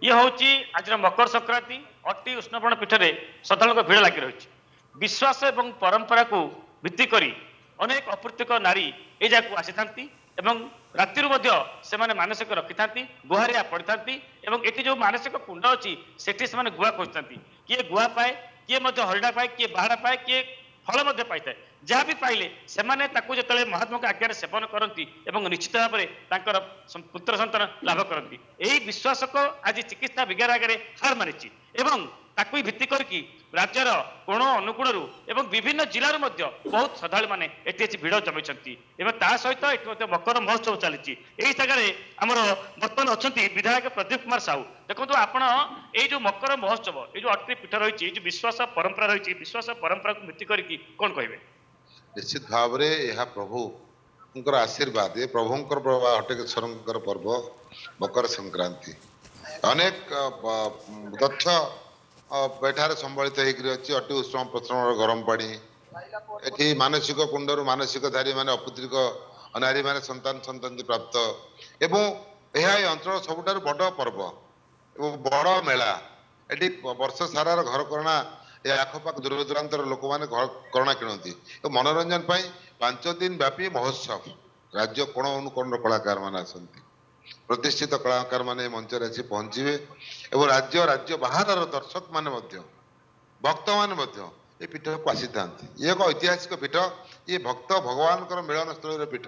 ये हूँ आज मकर संक्रांति अति उष्णपण पीठ में श्रद्धा भिड़ लगी रही विश्वास और परंपरा को भित्ति करी अनेक अपूर्तिक नारी ए जगह आसी था राति से मानसिक रखि था गुहारिया पड़ी था ये जो मानसिक कुंड अच्छी सेठी से गुआ खोजता किए गुआ पाए किए हरिड़ा पाए किए बाहड़ा पाए किए फल पाई था जहाँ भी पाइले से जो महात्मा के आज्ञा सेवन करती निश्चित भाव में पुत्र संतान लाभ करती यही विश्वास को आज चिकित्सा विज्ञान आगे हार मारी ताकू भित्ति करके राज्यर कोण अनुकोण एवं विभिन्न जिलूर बहुत श्रद्धा मैंने भिड़ जमाई सहित मकर महोत्सव चली जगह आमर बर्तमान अच्छा विधायक प्रदीप कुमार साहू देखो आपण जो मकर महोत्सव ये जो अट्री पीठ रही विश्वास परंपरा रही विश्वास परंपरा को भित्ति करके कौन कहे निश्चित भाव में प्रभु आशीर्वाद ये प्रभुंकर हटकेश्वर पर्व मकर संक्रांति अनेक तथ्य बैठार संबलित होती अति उष्ण प्रचंड गरम पानी एटी मानसिक कुंडर मानसिक धारी माने अपुत्रिक अनारी माने संतान संतति प्राप्त एवं यह अंचल सबुठार बड़ पर्व बड़ मेला एटी वर्ष सारार घर करना ये आखपाख दूर दूरांतर लोक मैंने करना किणती मनोरंजन 5 दिन व्यापी महोत्सव राज्य कोण अनुकोण कलाकार मान आसती प्रतिष्ठित कलाकार माने मंच आसी पहुंचे और राज्य राज्य बाहर दर्शक माने भक्त माने ये पीठ को आसी था ये एक ऐतिहासिक पीठ ये भक्त भगवान मिलन स्थल पीठ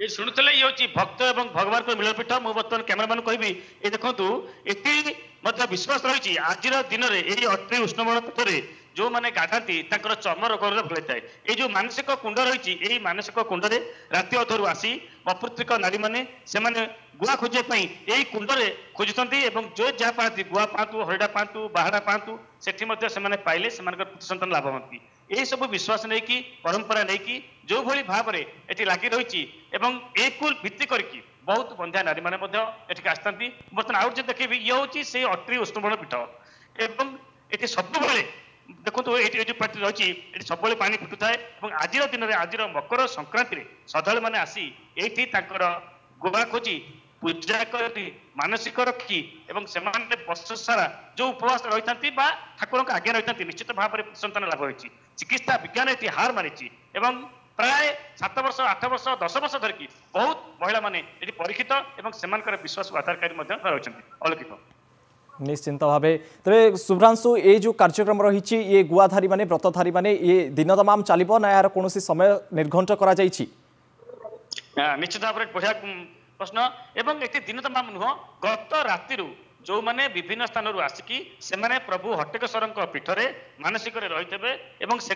ये शुणुले ये हूँ भक्त और भगवान को मिलन पीठ मुझे बर्तमान कैमेरामैन कहबी ये देखो ये विश्वास रही आज दिन में यही अति उष्णमण पीठ में जो मैंने गाधाती चर्म रोग फैल थाए ये जो मानसिक कुंड रही यही मानसिक कुंड में राति अधर आसी अपूर्तिक नारी मैंने से गुआ खोजापी यही कुंड में खोजुंट जो जहाँ पाती गुआ पातु हरिड़ा पातु बाहड़ा पातु से पाइले से संतान लाभ हमें यही सब विश्वास नहीं कि परंपरा नहीं कि जो भली भाव में ये लगी रही एक भित्ति करके बहुत बंध्या नारी मैंने आसता बर्तमान आउ देखिए ये हूँ से अट्री उष्णमण पीठ एवं ये सब देखो ये जो पार्टी रही सब पानी फुटू थाए आज दिन में आज मकर संक्रांति श्रद्धा मैंने आसी ये गुआ खोजी पूजा कर मानसिक रखी से वर्ष सारा जो उपवास रही था ठाकुर आज्ञा रही था निश्चित भाव में संतान लाभ होती चिकित्सा विज्ञान ये हार मारी प्राय 7 वर्ष 8 वर्ष 10 वर्ष धरिकी बहुत महिला माने परीक्षित और विश्वास आधारकारी रही अलौकिक निश्चिंत भाव तेरे शुभ्रांशु ये जो कार्यक्रम रही ये गुआधारी माने व्रतधारी माने ये दिन तमाम चलो ना यार कौन समय निर्घंट करा निश्चित भाव में बढ़िया प्रश्न एवं ये दिन तमाम नुह गत राति जो मैंने विभिन्न स्थान आसिकी से प्रभु हटकेश्वर पीठ में मानसिक रही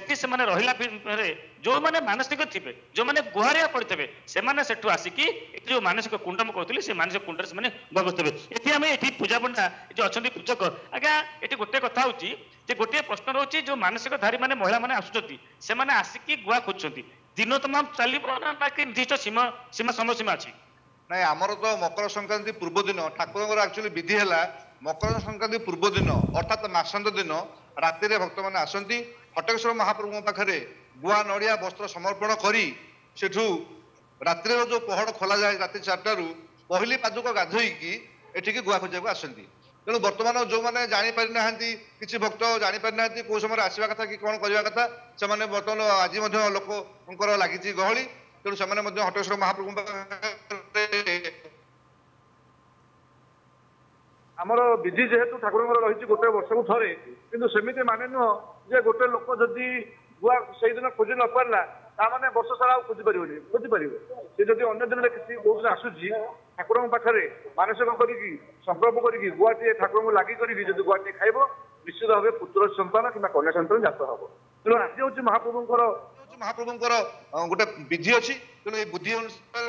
से रहा जो मैंने मानसिक थे जो मैंने गुहारिया पड़े से आसिकी जो मानसिक कुंड में कहती से मानसिक कुंड से बगुवे ये पूजा पंडा जो अच्छा पूजक आज्ञा ये गोटे कथा हूँ गोटे प्रश्न रोचे जो मानसिक धारी मैंने महिला मैंने आसुच्च से आसिकी गुआ खोजुंट दिन तमाम चलो ना कि निर्दिष्ट सीमा समय सीमा अच्छी नाई आमर तो मकर संक्रांति पूर्व दिन ठाकुर एक्चुअली विधि है मकर संक्रांति पूर्व दिन अर्थात मासांत दिन राति भक्त मैंने आसती हटकेश्वर महाप्रभु पाखे गुआ नड़िया वस्त्र समर्पण करी सेठू रात्रि जो पहड़ खोल जाए राति 4 रू पहली पादुक गाधोईकी एठिकी गुआ खोजा आसती तेणु बर्तमान जो मैंने जापारी ना किसी भक्त जापारी ना कौ समय आसवा कथा कि कौन करवा कथा से बर्तमान आज लोक लगी गहली तेणु से हटकेश्वर महाप्रभु आमर विधि जेहेतु ठाकुर रही गोटे वर्ष को थे कि सेमती माने नुह जे गोटे लोक जदि गुआ से दिन खोजी न पारा ताने वर्ष सारा खोजी पार से जब अन्य दिन किसी बहुत आसूसी ठाकुर पाखे मानसिक करके संकल्प करके गुआटे ठाकुर लगी करके गुआटे खाइब निश्चित भाव पुत्र संतान कि कन्या संतान जात हम तेणु आज हूँ महाप्रभुंर गोटे विधि अच्छी तेणु ये बुद्धि अनुसार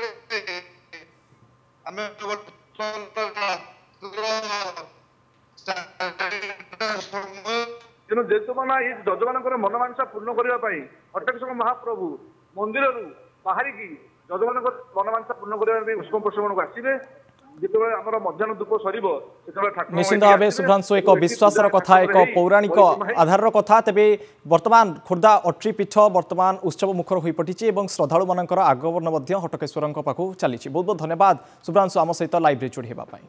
तेणु जेतु माना ये जज मान मनमांसा पूर्ण करने हटकेश्वर महाप्रभु मंदिर बाहर की जज मान मनमांसा पूर्ण करने उष्म प्रश्रवण को आसवे निश्चित भाव शुभ्रांशु एक विश्वास कथा एक पौराणिक आधार कथा तेरे वर्तमान खोर्धा अट्री पीठ वर्तमान उत्सव मुखर हो पटी श्रद्धालु मान आगमन हटकेश्वर पाखु चली बहुत बहुत धन्यवाद शुभ्रांशु आम सहित लाइव जोड़ी होगा।